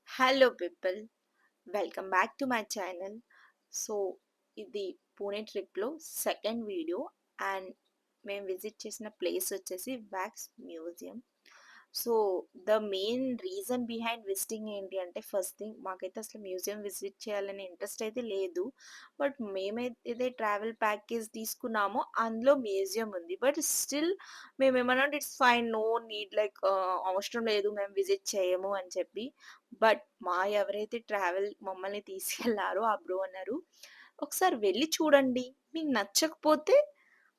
Hello people, welcome back to my channel. So ఇది పూణే ట్రిప్లో second video. And మేము visit చేసిన ప్లేస్ వచ్చేసి wax museum. So the main reason behind visiting ఏంటి అంటే, ఫస్ట్ థింగ్ మాకైతే అసలు మ్యూజియం విజిట్ చేయాలనే ఇంట్రెస్ట్ అయితే లేదు. బట్ మేమైతే ట్రావెల్ ప్యాకేజ్ తీసుకున్నామో అందులో మ్యూజియం ఉంది. బట్ స్టిల్ మేమేమన్నా it's fine, no need, like అవసరం లేదు, మేము విజిట్ చేయము అని చెప్పి. బట్ ఎవరైతే ట్రావెల్ మమ్మల్ని తీసుకెళ్లారో ఆ బ్రో అన్నారు, "ఒకసారి వెళ్లి చూడండి. మీకు నచ్చకపోతే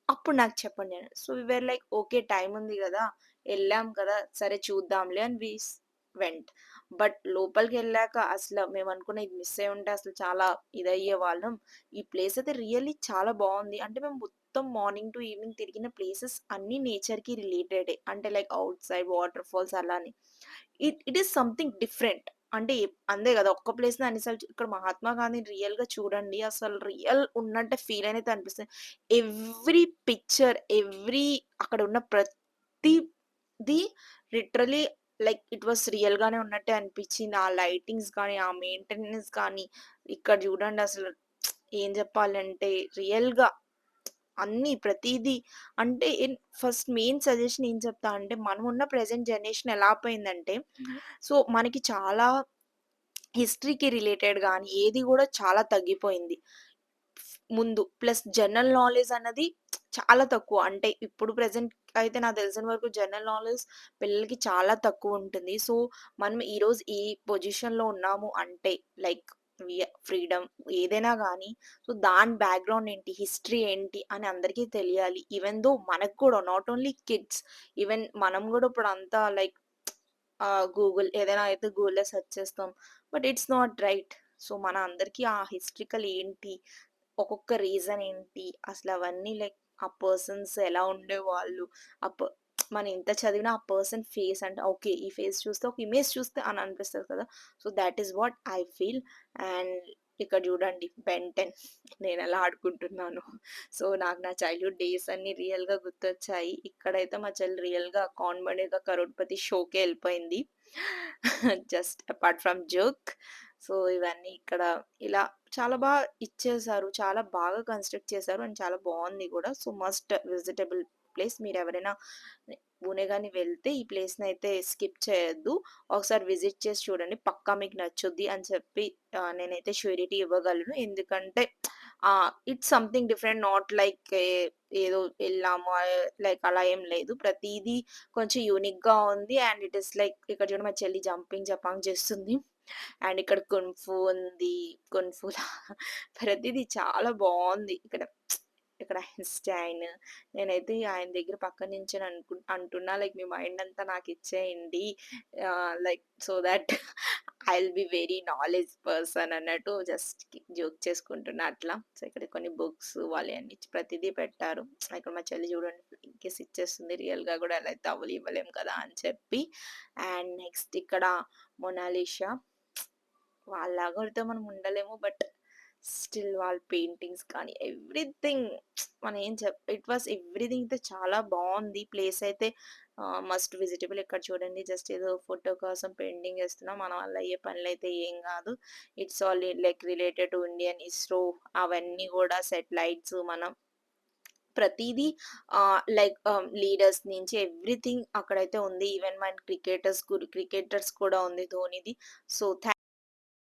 అప్పుడు నాకు చెప్పండి" అని. So we were like, okay, time ఉంది గదా! ఎళ్ళాం కదా! సరే చూద్దాంలే అని వెంట్. బట్ లోపలికెళ్ళాక అసల మేమనుకున్న ఇది మిస్ అయ్యి ఉంటే అసలు చాలా ఇదయ్యేవాళ్ళం. ఈ ప్లేస్ అయితే రియల్లీ చాలా బావుంది. అంటే మేము మొత్తం మార్నింగ్ టు ఈవినింగ్ తిరిగిన ప్లేసెస్ అన్నీ నేచర్‌కి రిలేటెడే. అంటే like outside waterfalls అలానే. It is something different. అంటే అంతే గదా! ఒక్క ప్లేస్‌ని అన్ని సార్లు ఇక్కడ మహాత్మా గాంధీని రియల్‌గా చూడండి. అసలు రియల్ ఉన్నట్టే ఫీల్ అనేది అనిపిస్తది. ఎవ్రీ పిక్చర్, అక్కడున్న ప్రతిది లిటరల్లీ లైక్ ఇట్ వాస్ రియల్‌గానే ఉన్నట్టే అనిపిచ్చింది. ఆ లైటింగ్స్ గాని, ఆ మెయింటెనెన్స్ గాని, ఇక్కడ చూడండి అసలు ఏం జెప్పాలంటే రియల్‌గా అన్నీ ప్రతీదీ. అంటే ఫస్ట్ మెయిన్ సజెషన్ ఏం చెప్తా అంటే, మనమున్న ప్రెజెంట్ జనరేషన్ ఎలా పోయిందంటే, సో మనకి చాలా హిస్టరీకి రిలేటెడ్ గాని ఏది గూడా చాలా తగ్గిపోయింది. ముందు ప్లస్ జనరల్ నాలెడ్జ్ అన్నది చాలా తక్కువ. అంటే ఇప్పుడు ప్రెజెంట్ అయితే నాకు తెలిసిన వరకు జనరల్ నాలెడ్జ్ పిల్లలకి చాలా తక్కువుంటుంది. సో, మనం ఈరోజు ఈ పొజిషన్‌లో ఉన్నాము అంటే లైక్ ఫ్రీడమ్ ఏదైనా గానీ, సో దాని బ్యాక్‌గ్రౌండ్ ఏంటి, హిస్టరీ ఏంటి అని అందరికీ తెలియాలి. ఈవెన్ దో మనకు కూడా నాట్ ఓన్లీ కిడ్స్, ఈవెన్ మనం గూడా ఇప్పుడంతా లైక్ గూగుల్ ఏదైనా అయితే గూగుల్‌లో సెర్చ్ చేస్తాం. But it's not right. So, మన అందరికీ ఆ హిస్టారికల్ ఏంటి, ఒక్కొక్క రీజన్ ఏంటి, అసలవన్నీ లైక్ ఆ పర్సన్స్ ఎలా ఉండేవాళ్ళు, ఆ ప మనం ఎంత చదివినా ఆ పర్సన్ ఫేస్ అంటే ఓకే, ఈ ఫేస్ చూస్తే ఒక ఇమేజ్ చూస్తే అని అనిపిస్తది కదా! So, thought is what I feel. And ఇక్కడ చూడండి బెన్ 10 నేనెలా ఆడుకుంటున్నానో. సో, నాకు నా చైల్డ్‌హుడ్ డేస్ అన్నీ రియల్‌గా గుర్తొచ్చాయి. ఇక్కడైతే మా చెల్లి రియల్‌గా 'కౌన్ బనేగా కరోడ్‌పతి' షోకే ఎళ్ళిపోయింది. Just apart from joke. So, ఇవన్నీ ఇక్కడ ఇలా చాలా ఇచ్చేశారు. చాలా బాగా కన్‌స్ట్రక్ట్ చేశారు. అండ్ చాలా బావుంది గూడా. So, must visitable place. మీరెవరైనా పూణే గాని వెళ్తే ఈ ప్లేస్‌నైతే స్కిప్ చేయొద్దు. ఒకసారి విజిట్ చేసి చూడండి. పక్కా మీకు నచ్చుద్ది అని చెప్పి నేనైతే ష్యూరిటీ ఇవ్వగలను. ఎందుకంటే it's something different, not like ఏదో ఎళ్ళాము లైక్ అలా ఏం లేదు. ప్రతీదీ కొంచెం యూనిక్‌గా ఉంది. అండ్ ఇట్ ఈస్ లైక్ ఇక్కడ చూడండి మా చెల్లి జంపింగ్ జపాంగ్ చేస్తుంది. అండ్ ఇక్కడ కున్ఫు ఉంది. కున్ఫులా ప్రతీది చాలా బావుంది ఇక్కడ. ఇక్కడ ఐన్‌స్టైన్, నేనైతే ఆయన దగ్గర పక్కన నించొని అంటున్నా లైక్ మీ మైండ్ అంతా నాకిచ్చేయండి. Like so that I will be very knowledge person అన్నట్టు జస్ట్ జోక్ చేసుకుంటున్నా అట్లా. సో ఇక్కడ కొన్ని బుక్స్ వాళ్ళయన్నీ ప్రతీదీ పెట్టారు. ఇక్కడ మా చెల్లి చూడండి ఇంకేస్ ఇచ్చేస్తుంది. రియల్‌గా గూడా అలా అయితే ఇవ్వలేం కదా అని చెప్పి. అండ్ నెక్స్ట్ ఇక్కడ మొనాలిషా. వాళ్ళలాగా అయితే మనం ఉండలేము. బట్ స్టిల్ వాళ్ళ పెయింటింగ్స్ కానీ ఎవ్రీథింగ్ మనం ఏం ఇట్ వాస్ ఎవ్రీథింగ్ అయితే చాలా బావుంది. ప్లేస్ అయితే మస్ట్ విజిటబుల్. ఇక్కడ చూడండి జస్ట్ ఏదో ఫోటో కోసం పెయింటింగ్ ఏస్తున్నాం. మన వల్ల అయ్యే పనులైతే ఏం గాదు. It's all like related to Indian ISRO, అవన్నీ గూడా సెటిలైట్స్ మనం ప్రతీదీ లైక్ లీడర్స్ నుంచి ఎవ్రీథింగ్ అక్కడైతే ఉంది. ఈవెన్ మన క్రికెటర్స్ కూడా ఉంది ధోనిది. సో